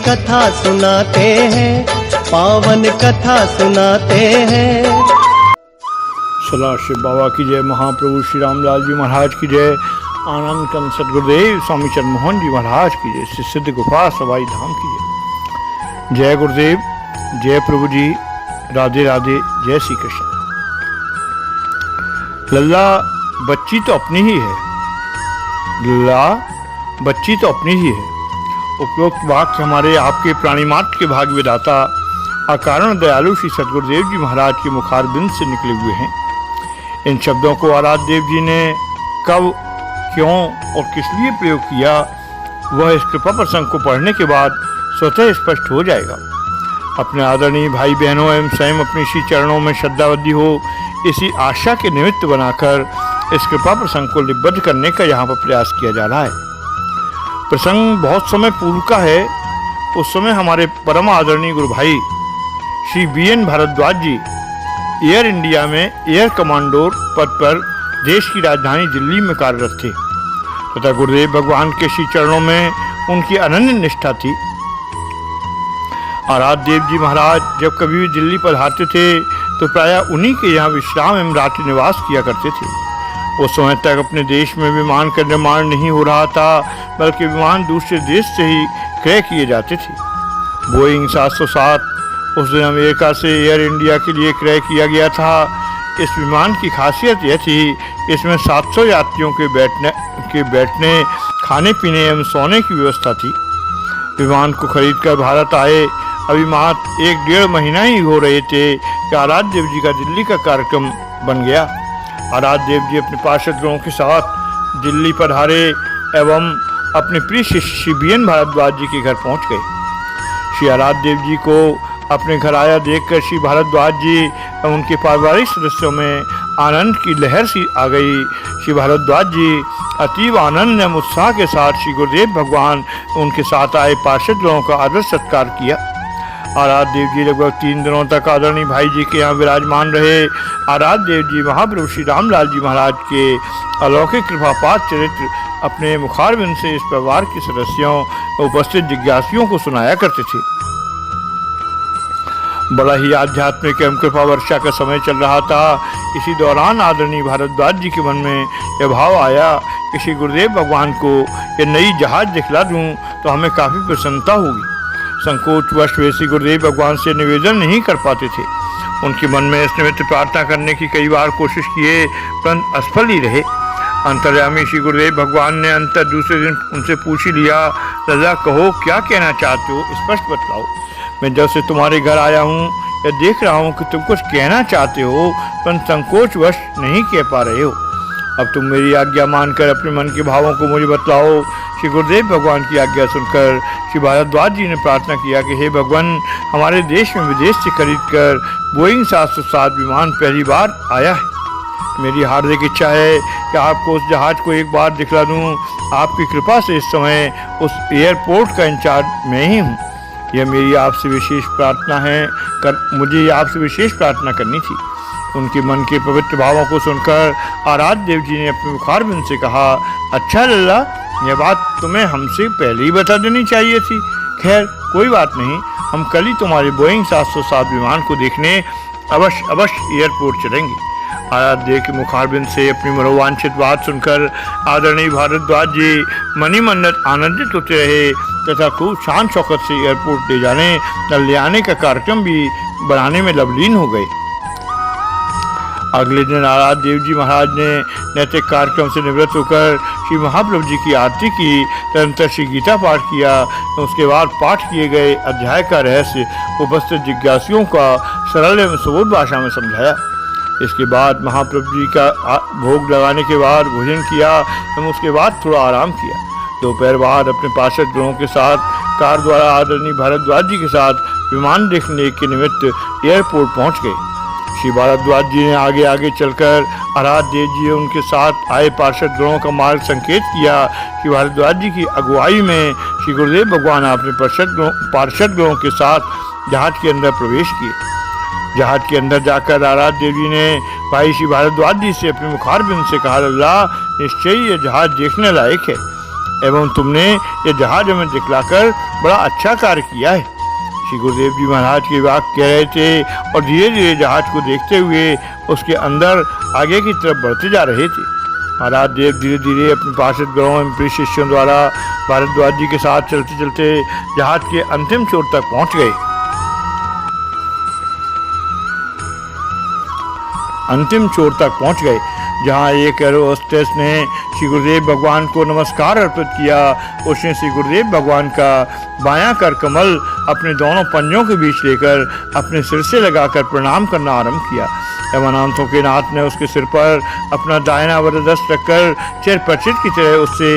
कथा सुनाते हैं, पावन कथा सुनाते हैं। सला शिव बाबा की जय, महाप्रभु श्री रामलाल जी महाराज की जय, आनंद कंद सदगुरुदेव स्वामी चंद्रमोहन जी महाराज की जय, श्री सिद्ध गुफा सवाई धाम की जय। जय गुरुदेव, जय प्रभु जी, राधे राधे, जय श्री कृष्ण। लल्ला बच्ची तो अपनी ही है, लल्ला बच्ची तो अपनी ही है। उपरोक्त वाक्य हमारे आपके प्राणिमात्र के भाग्य विधाता अकारण दयालु श्री सदगुरुदेव जी महाराज के मुखारबिंद से निकले हुए हैं। इन शब्दों को आराध्य देव जी ने कब, क्यों और किस लिए प्रयोग किया, वह इस कृपा प्रसंग को पढ़ने के बाद स्वतः स्पष्ट हो जाएगा। अपने आदरणीय भाई बहनों एवं स्वयं अपनी श्री चरणों में श्रद्धावद्धि हो, इसी आशा के निमित्त बनाकर इस कृपा प्रसंग को लिपिबद्ध करने का यहाँ पर प्रयास किया जा रहा है। प्रसंग बहुत समय पूर्व का है। उस समय हमारे परम आदरणीय गुरु भाई श्री BN भारद्वाज जी एयर इंडिया में एयर कमांडोर पद पर देश की राजधानी दिल्ली में कार्यरत थे तथा गुरुदेव भगवान के श्री चरणों में उनकी अनन्य निष्ठा थी। आराध्य देव जी महाराज जब कभी भी दिल्ली पधारते थे तो प्रायः उन्हीं के यहाँ विश्राम एवं रात्रि निवास किया करते थे। उस समय तक अपने देश में विमान का निर्माण नहीं हो रहा था, बल्कि विमान दूसरे देश से ही क्रय किए जाते थे। बोइंग 707 उस दिन अमेरिका से एयर इंडिया के लिए क्रय किया गया था। इस विमान की खासियत यह थी, इसमें 700 यात्रियों के बैठने, खाने पीने एवं सोने की व्यवस्था थी। विमान को खरीदकर भारत आए अभी मात्र 1-1.5 महीना ही हो रहे थे कि आराध्य देव जी का दिल्ली का कार्यक्रम बन गया। आराध्य देव जी अपने पार्षदगणों के साथ दिल्ली पधारे एवं अपने प्रिय शिष्य श्री BN भारद्वाज जी के घर पहुंच गए। श्री आराध्य देव जी को अपने घर आया देखकर श्री भारद्वाज जी एवं उनके पारिवारिक सदस्यों में आनंद की लहर सी आ गई। श्री भारद्वाज जी अतीव आनंद एवं उत्साह के साथ श्री गुरुदेव भगवान उनके साथ आए पार्षदगणों का आदर सत्कार किया। आराध्य देव जी लगभग 3 दिनों तक आदरणीय भाई जी के यहाँ विराजमान रहे। आराध्य देव जी महाप्रभु श्री रामलाल जी महाराज के अलौकिक कृपापात चरित्र अपने मुखारबिंद से इस परिवार के सदस्यों उपस्थित जिज्ञासुओं को सुनाया करते थे। बड़ा ही आध्यात्मिक एवं कृपा वर्षा का समय चल रहा था। इसी दौरान आदरणीय भारद्वाज जी के मन में यह भाव आया कि श्री गुरुदेव भगवान को ये नई जहाज दिखला दूं तो हमें काफ़ी प्रसन्नता होगी। संकोचवश वे श्री गुरुदेव भगवान से निवेदन नहीं कर पाते थे। उनके मन में इस निमित्त प्रार्थना करने की कई बार कोशिश किए, परंतु असफल ही रहे। अंतर्यामी श्री गुरुदेव भगवान ने अंतर दूसरे दिन उनसे पूछ ही लिया, रजा कहो क्या कहना चाहते हो, स्पष्ट बतलाओ। मैं जब से तुम्हारे घर आया हूँ या देख रहा हूँ कि तुम कुछ कहना चाहते हो, परंतु संकोचवश नहीं कह पा रहे हो। अब तुम मेरी आज्ञा मानकर अपने मन के भावों को मुझे बतलाओ। श्री गुरुदेव भगवान की आज्ञा सुनकर श्री भारद्वाज जी ने प्रार्थना किया कि हे भगवान, हमारे देश में विदेश से खरीदकर बोइंग 707 विमान पहली बार आया है। मेरी हार्दिक इच्छा है कि आपको उस जहाज को एक बार दिखला दूं। आपकी कृपा से इस समय उस एयरपोर्ट का इंचार्ज मैं ही हूँ। यह मेरी आपसे विशेष प्रार्थना है, मुझे आपसे विशेष प्रार्थना करनी थी। उनके मन के पवित्र भावों को सुनकर आराध्य देव जी ने अपने मुखारबिंद से कहा, अच्छा लल्ला, यह बात तुम्हें हमसे पहले ही बता देनी चाहिए थी। खैर कोई बात नहीं, हम कल ही तुम्हारे बोइंग 707 विमान को देखने अवश्य एयरपोर्ट चलेंगे। आराध्य देव के मुखारबिंद से अपनी मनोवांछित बात सुनकर आदरणीय भारद्वाज जी मनी मन आनंदित होते रहे तथा खूब शान शौकत से एयरपोर्ट ले जाने न ले आने का कार्यक्रम भी बनाने में लवलीन हो गए। अगले दिन आराध्य देव जी महाराज ने नैतिक कार्यक्रम से निवृत्त होकर श्री महाप्रभु जी की आरती की, तदनंतर श्री गीता पाठ किया। उसके बाद पाठ किए गए अध्याय का रहस्य उपस्थित जिज्ञासुओं का सरल एवं सुबोध भाषा में समझाया। इसके बाद महाप्रभु जी का भोग लगाने के बाद भोजन किया एवं उसके बाद थोड़ा आराम किया। दोपहर बाद अपने पार्षदगणों के साथ कार द्वारा आदरणीय भारद्वाज जी के साथ विमान देखने के निमित्त एयरपोर्ट पहुंच गए। श्री भारद्वाज जी ने आगे आगे चलकर आराध्य देव जी उनके साथ आए पार्षदगणों का मार्ग संकेत किया। श्री भारद्वाज जी की अगुवाई में श्री गुरुदेव भगवान अपने पार्षदगणों के साथ जहाज के अंदर प्रवेश किए। जहाज के अंदर जाकर आराध्य देव जी ने भाई श्री भारद्वाज जी से अपने मुखारबिंद से कहा, अल्लाह निश्चय यह जहाज देखने लायक है। एवं तुमने ये जहाज हमें दिखलाकर बड़ा अच्छा कार्य किया है। श्री गुरुदेव जी महाराज की बात कह रहे थे और धीरे धीरे जहाज को देखते हुए उसके अंदर आगे की तरफ बढ़ते जा रहे थे। महाराज देव धीरे धीरे अपने पार्षद गणों एवं प्रिय शिष्यों द्वारा भारद्वाज जी के साथ चलते चलते जहाज के अंतिम छोर तक पहुंच गए। अंतिम छोर तक पहुंच गए जहां एक एयर होस्टेस ने श्री गुरुदेव भगवान को नमस्कार अर्पित किया। उसने श्री गुरुदेव भगवान का बायां कर कमल अपने दोनों पंजों के बीच लेकर अपने सिर से लगाकर प्रणाम करना आरंभ किया एवं अनंतों के नाथ ने उसके सिर पर अपना दाहिना वरदस्त रखकर चिर परिचित की तरह उससे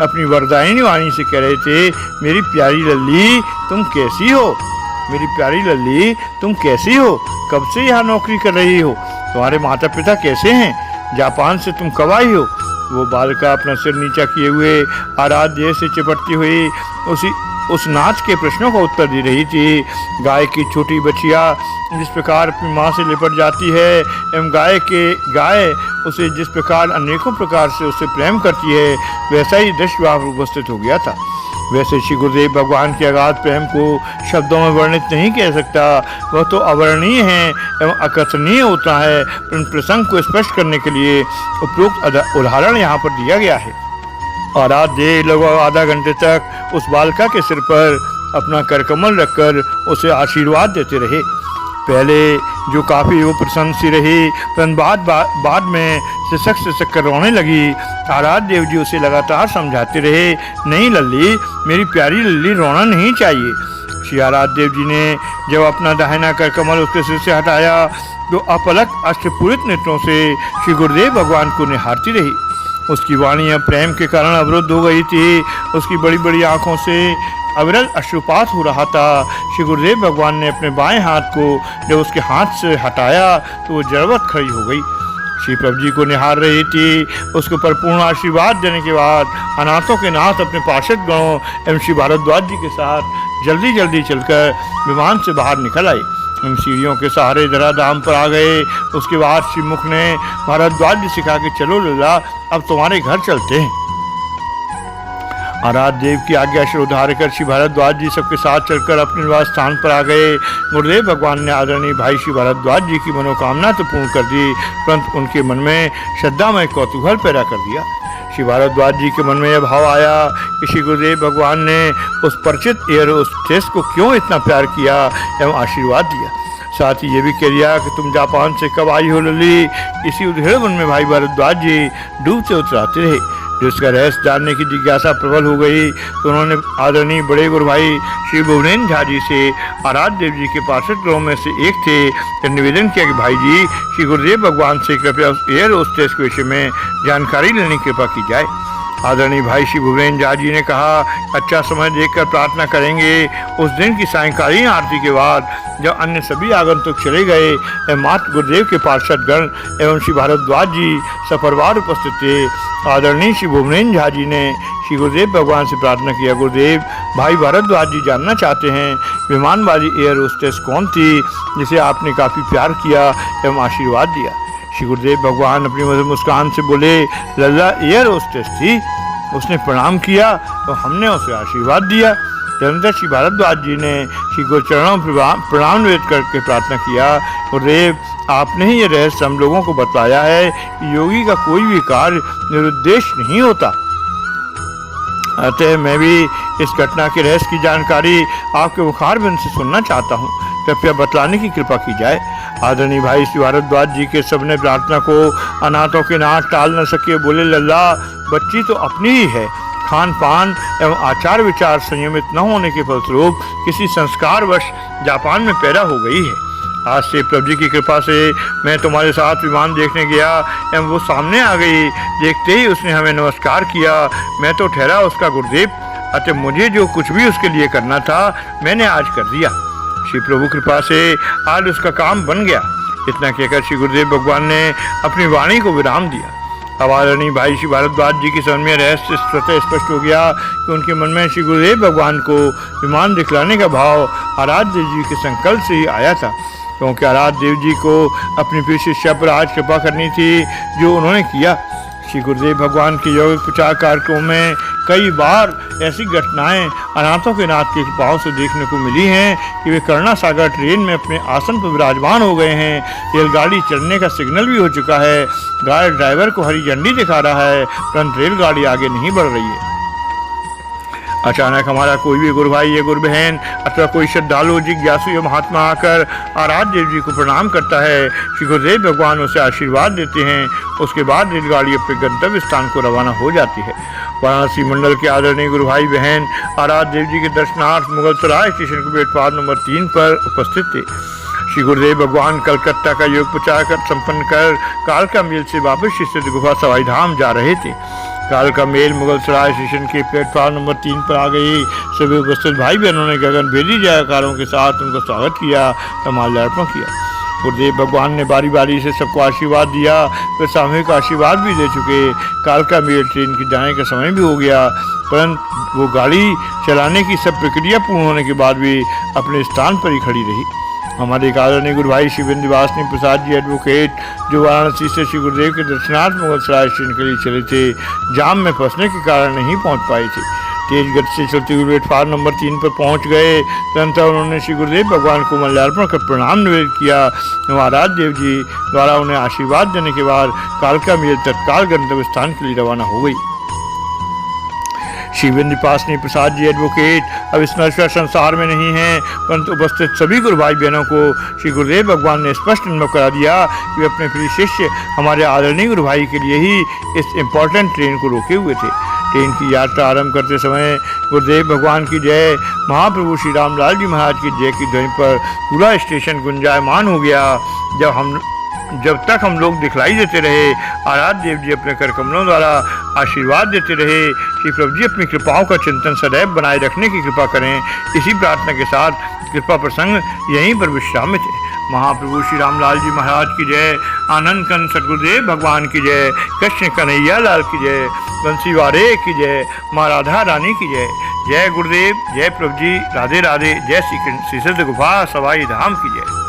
अपनी वरदायिनी वाणी से कह रहे थे, मेरी प्यारी लल्ली तुम कैसी हो, मेरी प्यारी लल्ली तुम कैसी हो, कब से यहाँ नौकरी कर रही हो, तुम्हारे माता पिता कैसे हैं, जापान से तुम कब आई हो। वो बालिका अपना सिर नीचा किए हुए आराध्य से चिपटती हुई उस नाथ के प्रश्नों का उत्तर दे रही थी। गाय की छोटी बच्चिया जिस प्रकार अपनी माँ से लिपट जाती है एवं गाय उसे जिस प्रकार अनेकों प्रकार से उससे प्रेम करती है, वैसा ही दृश्य वहाँ उपस्थित हो गया था। वैसे श्री गुरुदेव भगवान के अगाध प्रेम को शब्दों में वर्णित नहीं कह सकता, वह तो अवर्णनीय है एवं अकथनीय होता है। प्रसंग को स्पष्ट करने के लिए उपरोक्त उदाहरण यहाँ पर दिया गया है। और आज देव लगभग आधा घंटे तक उस बालिका के सिर पर अपना करकमल रखकर उसे आशीर्वाद देते रहे। पहले जो काफ़ी वो प्रसन्न सी रही, परंतु बाद में सिसक कर रोने लगी। आराध्य देव जी उसे लगातार समझाते रहे, नहीं लल्ली, मेरी प्यारी लल्ली, रोना नहीं चाहिए। श्री आराध्य देव जी ने जब अपना दाहिना कर कमल उसके सिर से हटाया तो अपलक अष्टपूरित नेत्रों से श्री गुरुदेव भगवान को निहारती रही। उसकी वाणी अब प्रेम के कारण अवरुद्ध हो गई थी। उसकी बड़ी बड़ी आंखों से अविरल अश्रुपात हो रहा था। श्री गुरुदेव भगवान ने अपने बाएं हाथ को जब उसके हाथ से हटाया तो वो जड़वत खड़ी हो गई। श्री प्रभु जी को निहार रही थी। उसको परिपूर्ण आशीर्वाद देने के बाद अनाथों के नाथ अपने पार्षद गणों एवं श्री भारद्वाज जी के साथ जल्दी जल्दी चलकर विमान से बाहर निकल आए। उन सीढ़ियों के सहारे धराधाम पर आ गए। उसके बाद श्री मुख ने भारद्वाज जी सिखा के, चलो लल्ला, अब तुम्हारे घर चलते हैं। आराध्य देव की आज्ञा से उधार कर श्री भारद्वाज जी सबके साथ चलकर अपने निवास स्थान पर आ गए। गुरुदेव भगवान ने आदरणीय भाई श्री भारद्वाज जी की मनोकामना तो पूर्ण कर दी, परंतु उनके मन में श्रद्धामय कौतूहल पैदा कर दिया। श्री भारद्वाज जी के मन में यह भाव आया कि श्री गुरुदेव भगवान ने उस परिचित एयर होस्टेस को क्यों इतना प्यार किया एवं आशीर्वाद दिया। साथ ही ये भी कह दिया कि तुम जापान से कब आई हो लल्ली। इसी उधेड़ मन में भाई भारद्वाज जी डूबते उतराते रहे। जिसका रहस्य जानने की जिज्ञासा प्रबल हो गई तो उन्होंने आदरणीय बड़े गुरु भाई श्री भुवनेन्द्र झा जी से, आराध्य देव जी के पार्षद गणों में से एक थे, निवेदन किया कि भाई जी, श्री गुरुदेव भगवान से कृपया उस एयर होस्टेस के विषय में जानकारी लेने की कृपा की जाए। आदरणीय भाई श्री भुवनेन्द्र झा जी ने कहा, अच्छा समय देखकर प्रार्थना करेंगे। उस दिन की सायंकालीन आरती के बाद जब अन्य सभी आगंतुक चले गए, मात्र गुरुदेव के पार्षद गण एवं श्री भारद्वाज जी सपरिवार उपस्थित थे। आदरणीय श्री भुवनेन्द्र झा जी ने श्री गुरुदेव भगवान से प्रार्थना किया, गुरुदेव, भाई भारद्वाज जी जानना चाहते हैं विमान वाली एयर होस्टेस कौन थी जिसे आपने काफ़ी प्यार किया एवं आशीर्वाद दिया। श्री गुरुदेव भगवान अपनी मधुर मुस्कान से बोले, लल्ला एयर होस्टेस थी। उसने प्रणाम किया तो हमने उसे आशीर्वाद दिया। तदनंतर श्री भारद्वाज जी ने श्री गुरुचरणों प्रणाम निवेदन करके प्रार्थना किया, गुरुदेव, आपने ही ये रहस्य हम लोगों को बताया है कि योगी का कोई भी कार्य निरुद्देश्य नहीं होता। अतः मैं भी इस घटना के रहस्य की जानकारी आपके मुखारबिंद से सुनना चाहता हूँ, कृपया बतलाने की कृपा की जाए। आदरणीय भाई श्री भारद्वाज जी के सबने प्रार्थना को अनाथों के नाथ टाल न सके, बोले, लल्ला, बच्ची तो अपनी ही है। खान पान एवं आचार विचार संयमित न होने के फलस्वरूप किसी संस्कारवश जापान में पैदा हो गई है। आज से प्रभु जी की कृपा से मैं तुम्हारे साथ विमान देखने गया एवं वो सामने आ गई। देखते ही उसने हमें नमस्कार किया। मैं तो ठहरा उसका गुरुदेव, अतः मुझे जो कुछ भी उसके लिए करना था मैंने आज कर दिया। श्री प्रभु कृपा से आज उसका काम बन गया। इतना कहकर श्री गुरुदेव भगवान ने अपनी वाणी को विराम दिया। अब आदरणीय भाई श्री भारद्वाज जी की समझ में रहस्य स्वतः स्पष्ट हो गया कि उनके मन में श्री गुरुदेव भगवान को विमान दिखलाने का भाव आराध्य देव जी के संकल्प से ही आया था, क्योंकि आराध्य देव जी को अपनी प्रिय शिष्या पर आज कृपा करनी थी, जो उन्होंने किया। श्री गुरुदेव भगवान के यौगिक प्रचार कार्यक्रमों में कई बार ऐसी घटनाएं अनाथों के नाथ की कृपाओं से देखने को मिली हैं कि वे करुणा सागर ट्रेन में अपने आसन पर विराजमान हो गए हैं। रेलगाड़ी चलने का सिग्नल भी हो चुका है, गाड़ी ड्राइवर को हरी झंडी दिखा रहा है, परंतु रेलगाड़ी आगे नहीं बढ़ रही है। अचानक हमारा कोई भी गुरु भाई या गुरु बहन अथवा कोई श्रद्धालु जिज्ञासु या महात्मा आकर आराध्य देव जी को प्रणाम करता है। श्री गुरुदेव भगवान उसे आशीर्वाद देते हैं। उसके बाद रेलगाड़ी अपने गंतव्य स्थान को रवाना हो जाती है। वाराणसी मंडल के आदरणीय गुरु भाई बहन आराध्य देव जी के दर्शनार्थ मुगलसराय स्टेशन के प्लेटफार्म नंबर 3 पर उपस्थित थे। श्री गुरुदेव भगवान कलकत्ता का योग प्रचार कर संपन्न कर कालका मेल से वापस श्री सिद्ध गुफा सवाई धाम जा रहे थे। कालका मेल मुगलसराय स्टेशन के प्लेटफार्म नंबर 3 पर आ गई। सभी उपस्थित भाई बहनों ने गगनभेदी जयकारों के साथ उनका स्वागत किया, माल्यार्पण किया। गुरुदेव भगवान ने बारी बारी से सबको आशीर्वाद दिया। वे सामूहिक आशीर्वाद भी दे चुके। कालका मेल ट्रेन के जाने का समय भी हो गया, परंतु वो गाड़ी चलाने की सब प्रक्रिया पूर्ण होने के बाद भी अपने स्थान पर ही खड़ी रही। हमारे आदरणीय गुरु भाई शिवेंद्र वासनी प्रसाद जी एडवोकेट, जो वाराणसी से श्री गुरुदेव के दर्शनार्थ मुगलसराय स्टेशन के लिए चले थे, जाम में फंसने के कारण नहीं पहुंच पाए थे। तेज गति से चलते हुए प्लेटफार्म नंबर 3 पर पहुंच गए। तुरंत उन्होंने श्री गुरुदेव भगवान को माल्यार्पण कर प्रणाम निवेदन किया। महाराज देव जी द्वारा उन्हें आशीर्वाद देने के बाद कालका मेल तत्काल गंतव्य स्थान के लिए रवाना हो गई। शिवेंद्र पासनी प्रसाद जी एडवोकेट अब इस नश्वर संसार में नहीं हैं, परंतु उपस्थित सभी गुरु भाई बहनों को श्री गुरुदेव भगवान ने स्पष्ट अनुभव करा दिया कि वे अपने प्रिय शिष्य हमारे आदरणीय गुरु भाई के लिए ही इस इम्पोर्टेंट ट्रेन को रोके हुए थे। ट्रेन की यात्रा आरंभ करते समय गुरुदेव भगवान की जय, महाप्रभु श्री रामलाल जी महाराज की जय की ध्वनि पर पूरा स्टेशन गुंजायमान हो गया। जब तक हम लोग दिखलाई देते रहे, आराध्य देव जी अपने कर कमलों द्वारा आशीर्वाद देते रहे। श्री प्रभु जी अपनी कृपाओं का चिंतन सदैव बनाए रखने की कृपा करें। इसी प्रार्थना के साथ कृपा प्रसंग यहीं पर विश्राम में थे। महाप्रभु श्री रामलाल जी महाराज की जय, आनंद कंद सदगुरुदेव भगवान की जय, कृष्ण कन्हैया लाल की जय, बंसी वारे की जय, माँ राधा रानी की जय। जय गुरुदेव, जय प्रभु जी, राधे राधे, जय श्री सिद्ध गुफा सवाई धाम की जय।